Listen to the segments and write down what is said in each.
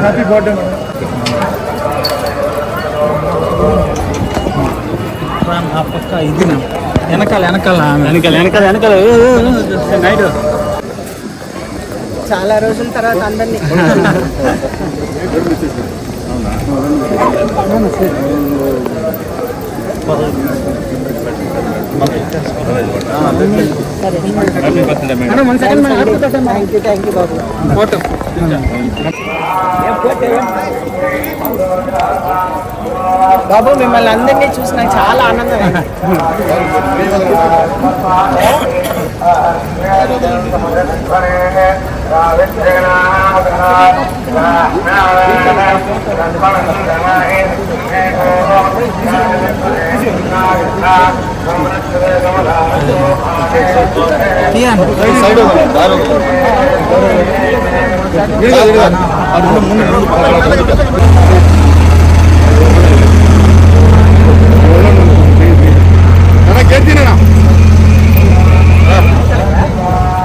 Happy birthday పక్క ఇది వెనకాల వెనకాల వెనకాల వెనకాల వెనకాల నైట్ చాలా రోజుల తర్వాత అందరినీ థ్యాంక్ యూ బాబు. ఫోటో బాబు మిమ్మల్ని అందరినీ చూసి నాకు చాలా ఆనందం.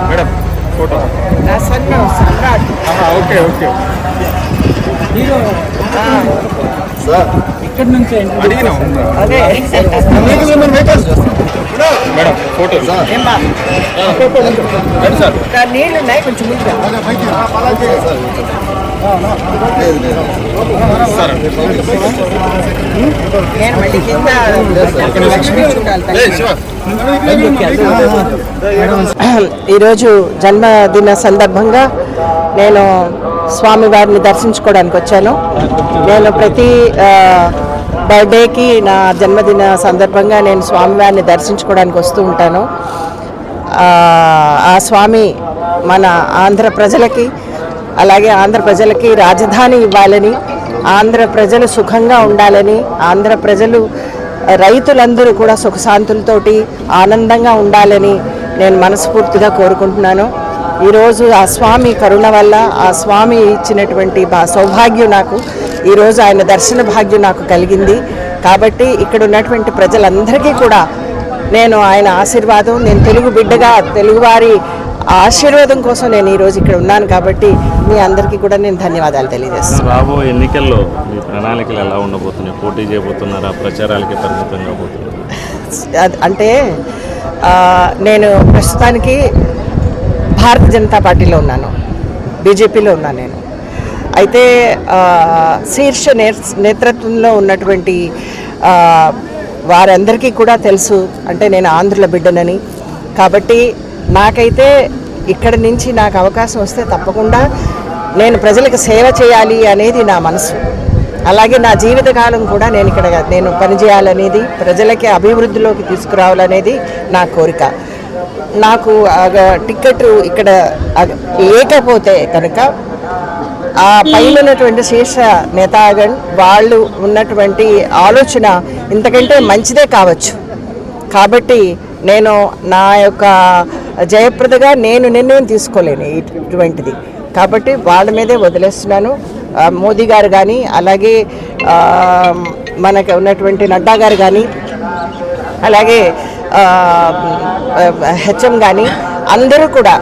Madam photo okay okay sir ఇక్కడ నుంచి అడిగినా అదే మేడం ఫోటో సార్ నీళ్ళు ఉన్నాయి కొంచెం నేను మళ్ళీ కింద ఈరోజు జన్మదిన సందర్భంగా నేను స్వామివారిని దర్శించుకోవడానికి వచ్చాను. నేను ప్రతి బర్త్డేకి నా జన్మదిన సందర్భంగా నేను స్వామివారిని దర్శించుకోవడానికి వస్తూ ఉంటాను. ఆ స్వామి మన ఆంధ్ర ప్రజలకి అలాగే ఆంధ్ర ప్రజలకి రాజధాని ఇవ్వాలని, ఆంధ్ర ప్రజలు సుఖంగా ఉండాలని, ఆంధ్ర ప్రజలు రైతులందరూ కూడా సుఖశాంతులతోటి ఆనందంగా ఉండాలని నేను మనస్ఫూర్తిగా కోరుకుంటున్నాను. ఈరోజు ఆ స్వామి కరుణ వల్ల, ఆ స్వామి ఇచ్చినటువంటి సౌభాగ్యం నాకు ఈరోజు ఆయన దర్శన భాగ్యం నాకు కలిగింది. కాబట్టి ఇక్కడ ఉన్నటువంటి ప్రజలందరికీ కూడా నేను ఆయన ఆశీర్వాదం, నేను తెలుగు బిడ్డగా తెలుగువారి ఆశీర్వాదం కోసం నేను ఈరోజు ఇక్కడ ఉన్నాను. కాబట్టి మీ అందరికీ కూడా నేను ధన్యవాదాలు తెలియజేస్తాను. రాబోయే ఎన్నికల్లో మీ ప్రణాళికలు ఎలా ఉండబోతున్నాయి? పోటీ చేయబోతున్నారా? ప్రచారాలకి పరిమితం కాబోతున్నారా? అంటే నేను ప్రస్తుతానికి భారతీయ జనతా పార్టీలో ఉన్నాను, బీజేపీలో ఉన్నాను నేను. అయితే శీర్ష నేతృత్వంలో ఉన్నటువంటి వారందరికీ కూడా తెలుసు అంటే నేను ఆంధ్రుల బిడ్డనని. కాబట్టి నాకైతే ఇక్కడి నుంచి నాకు అవకాశం వస్తే తప్పకుండా నేను ప్రజలకు సేవ చేయాలి అనేది నా మనసు. అలాగే నా జీవితకాలం కూడా నేను పనిచేయాలనేది, ప్రజలకి అభివృద్ధిలోకి తీసుకురావాలనేది నా కోరిక. నాకు టికెట్ ఇక్కడ లేకపోతే కనుక ఆ పైన ఉన్నటువంటి శీర్ష నేతాగణ్ వాళ్ళు ఉన్నటువంటి ఆలోచన ఇంతకంటే మంచిదే కావచ్చు. కాబట్టి నేను నా యొక్క జయప్రదగా నేను నిర్ణయం తీసుకోలేను ఇటువంటిది. కాబట్టి వాళ్ళ మీదే వదిలేస్తున్నాను. మోదీ గారు కానీ అలాగే మనకు ఉన్నటువంటి నడ్డా గారు కానీ అలాగే హెచ్ఎం కానీ అందరూ కూడా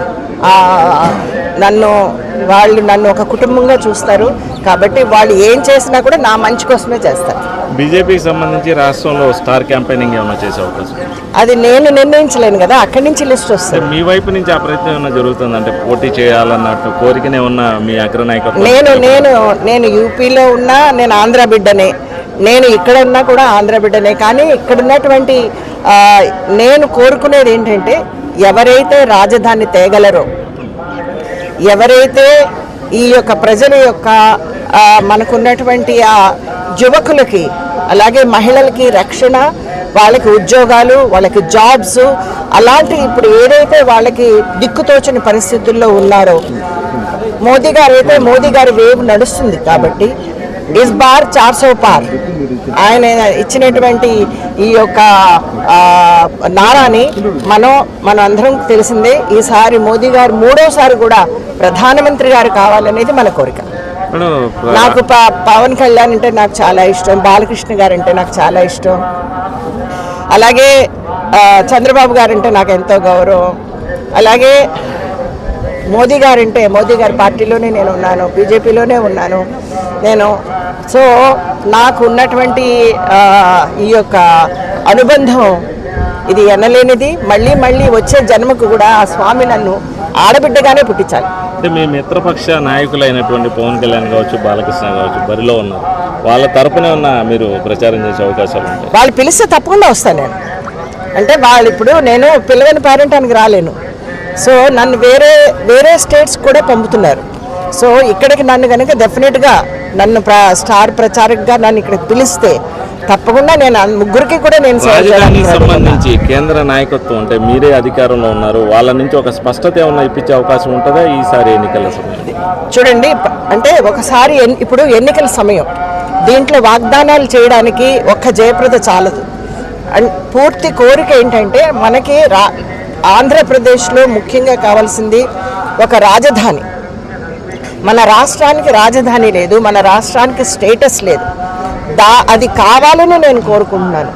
వాళ్ళు నన్ను ఒక కుటుంబంగా చూస్తారు. కాబట్టి వాళ్ళు ఏం చేసినా కూడా నా మంచి కోసమే చేస్తారు. బీజేపీకి సంబంధించి రాష్ట్రంలో స్టార్ క్యాంపెయినింగ్ ఏమైనా చేసే అవకాశం? అది నేను నిర్ణయించలేను కదా, అక్కడి నుంచి లిస్ట్ వస్తుంది. మీ వైపు నుంచి ఆ ప్రయత్నం ఏమైనా జరుగుతుంది? అంటే పోటీ చేయాలన్నట్టు కోరికనే ఉన్న మీ అగ్రనాయకత్వం? నేను యూపీలో ఉన్నా, నేను ఆంధ్ర బిడ్డనే. నేను ఇక్కడ ఉన్నా కూడా ఆంధ్ర బిడ్డనే. కానీ ఇక్కడ ఉన్నటువంటి నేను కోరుకునేది ఏంటంటే, ఎవరైతే రాజధాని తేగలరో, ఎవరైతే ఈ యొక్క ప్రజల యొక్క మనకున్నటువంటి ఆ యువకులకి అలాగే మహిళలకి రక్షణ, వాళ్ళకి ఉద్యోగాలు, వాళ్ళకి జాబ్స్, అలాంటి ఇప్పుడు ఏదైతే వాళ్ళకి దిక్కుతోచని పరిస్థితుల్లో ఉన్నారో, మోదీ గారు వేవ్ నడుస్తుంది. కాబట్టి ఇస్ బార్ 400 పార్. ఆయన ఇచ్చినటువంటి ఈ యొక్క నారాని మనం అందరం తెలిసిందే. ఈసారి మోదీ గారు 3వసారి కూడా ప్రధానమంత్రి గారు కావాలనేది మన కోరిక. నాకు పవన్ కళ్యాణ్ అంటే నాకు చాలా ఇష్టం, బాలకృష్ణ గారు అంటే నాకు చాలా ఇష్టం, అలాగే చంద్రబాబు గారు అంటే నాకు ఎంతో గౌరవం, అలాగే మోదీ గారంటే మోదీ గారి పార్టీలోనే నేను ఉన్నాను, బీజేపీలోనే ఉన్నాను నేను. సో నాకు ఉన్నటువంటి ఈ యొక్క అనుబంధం ఇది ఎనలేనిది. మళ్ళీ వచ్చే జన్మకు కూడా ఆ స్వామి నన్ను ఆడబిడ్డగానే పుట్టించాలి. అంటే మీ మిత్రపక్ష నాయకులైనటువంటి పవన్ కళ్యాణ్ కావచ్చు, బాలకృష్ణ కావచ్చు బరిలో ఉన్నారు. వాళ్ళ తరపునే ఉన్న మీరు ప్రచారం చేసే అవకాశాలు ఉంటాయి? వాళ్ళు పిలిస్తే తప్పకుండా వస్తాను నేను. అంటే వాళ్ళు ఇప్పుడు నేను పిల్లవని పేరెంటానికి రాలేను. సో నన్ను వేరే స్టేట్స్ కూడా పంపుతున్నారు. సో ఇక్కడికి నన్ను కనుక డెఫినెట్గా నన్ను స్టార్ ప్రచారకగా నన్ను ఇక్కడికి పిలిస్తే తప్పకుండా నేను ముగ్గురికి కూడా నేను రాజధానికి సంబంధించి కేంద్ర నాయకత్వం అంటే మీరే అధికారంలో ఉన్నారు, వాళ్ళ నుంచి ఒక స్పష్టత ఏమన్నా ఇప్పించే అవకాశం ఉంటుందా ఈసారి ఎన్నికల సమయం? చూడండి, అంటే ఒకసారి ఇప్పుడు ఎన్నికల సమయం, దీంట్లో వాగ్దానాలు చేయడానికి ఒక్క జయప్రద చాలదు. పూర్తి కోరిక ఏంటంటే మనకి ఆంధ్రప్రదేశ్లో ముఖ్యంగా కావాల్సింది ఒక రాజధాని. మన రాష్ట్రానికి రాజధాని లేదు, మన రాష్ట్రానికి స్టేటస్ లేదు. అది కావాలని నేను కోరుకుంటున్నాను.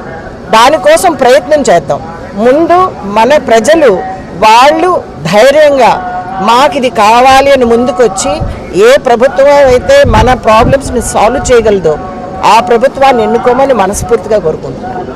దానికోసం ప్రయత్నం చేద్దాం. ముందు మన ప్రజలు వాళ్ళు ధైర్యంగా మాకు ఇది కావాలి అని ముందుకొచ్చి ఏ ప్రభుత్వం అయితే మన ప్రాబ్లమ్స్ని సాల్వ్ చేయగలదో ఆ ప్రభుత్వాన్ని ఎన్నుకోమని మనస్ఫూర్తిగా కోరుకుంటున్నాను.